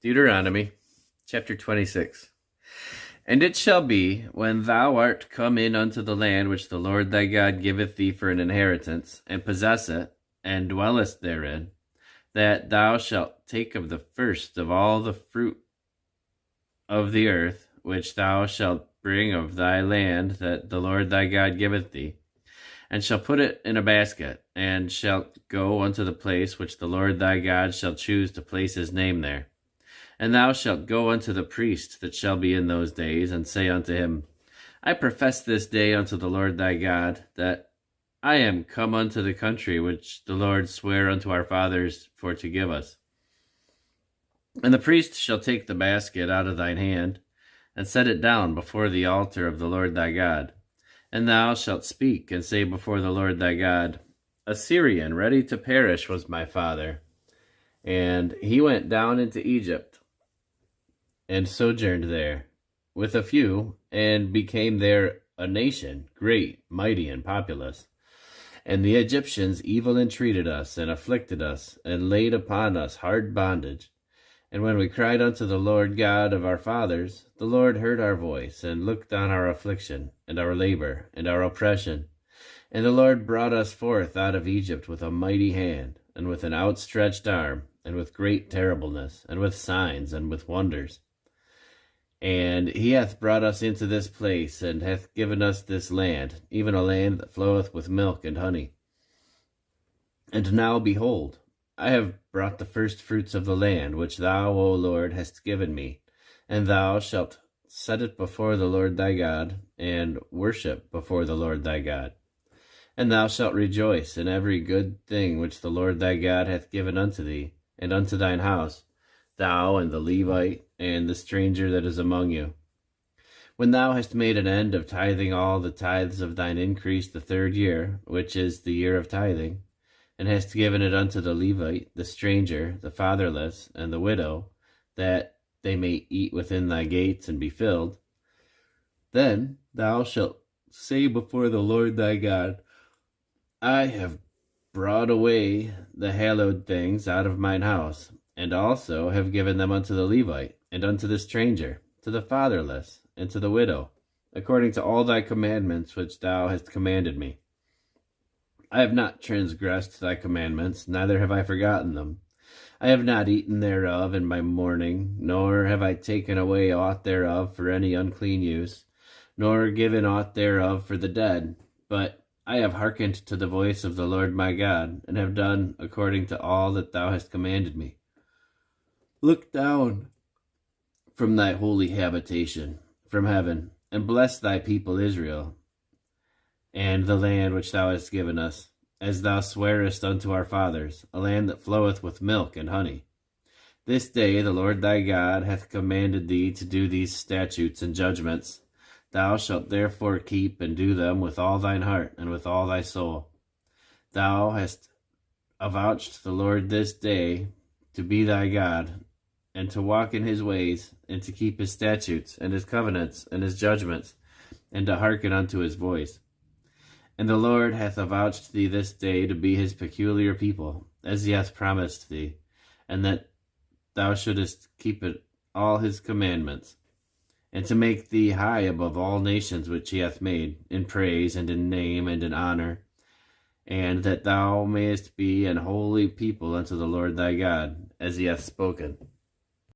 Deuteronomy chapter 26. And it shall be, when thou art come in unto the land which the Lord thy God giveth thee for an inheritance, and possess it, and dwellest therein, that thou shalt take of the first of all the fruit of the earth, which thou shalt bring of thy land that the Lord thy God giveth thee, and shalt put it in a basket, and shalt go unto the place which the Lord thy God shall choose to place his name there. And thou shalt go unto the priest that shall be in those days, and say unto him, I profess this day unto the Lord thy God, that I am come unto the country which the Lord sware unto our fathers for to give us. And the priest shall take the basket out of thine hand, and set it down before the altar of the Lord thy God. And thou shalt speak, and say before the Lord thy God, A Syrian ready to perish was my father, and he went down into Egypt, and sojourned there with a few, and became there a nation, great, mighty, and populous. And the Egyptians evil entreated us, and afflicted us, and laid upon us hard bondage. And when we cried unto the Lord God of our fathers, the Lord heard our voice, and looked on our affliction, and our labor, and our oppression. And the Lord brought us forth out of Egypt with a mighty hand, and with an outstretched arm, and with great terribleness, and with signs, and with wonders. And he hath brought us into this place, and hath given us this land, even a land that floweth with milk and honey. And now, behold, I have brought the first fruits of the land, which thou, O Lord, hast given me, and thou shalt set it before the Lord thy God, and worship before the Lord thy God. And thou shalt rejoice in every good thing which the Lord thy God hath given unto thee, and unto thine house, thou and the Levite, and the stranger that is among you. When thou hast made an end of tithing all the tithes of thine increase the third year, which is the year of tithing, and hast given it unto the Levite, the stranger, the fatherless, and the widow, that they may eat within thy gates and be filled, then thou shalt say before the Lord thy God, I have brought away the hallowed things out of mine house, and also have given them unto the Levite, and unto the stranger, to the fatherless, and to the widow, according to all thy commandments which thou hast commanded me. I have not transgressed thy commandments, neither have I forgotten them. I have not eaten thereof in my mourning, nor have I taken away aught thereof for any unclean use, nor given aught thereof for the dead, but I have hearkened to the voice of the Lord my God, and have done according to all that thou hast commanded me. Look down from thy holy habitation, from heaven, and bless thy people Israel, and the land which thou hast given us, as thou swarest unto our fathers, a land that floweth with milk and honey. This day the Lord thy God hath commanded thee to do these statutes and judgments. Thou shalt therefore keep and do them with all thine heart and with all thy soul. Thou hast avouched the Lord this day to be thy God, and to walk in his ways, and to keep his statutes, and his covenants, and his judgments, and to hearken unto his voice. And the Lord hath avouched thee this day to be his peculiar people, as he hath promised thee, and that thou shouldest keep it all his commandments, and to make thee high above all nations which he hath made, in praise, and in name, and in honor, and that thou mayest be an holy people unto the Lord thy God, as he hath spoken.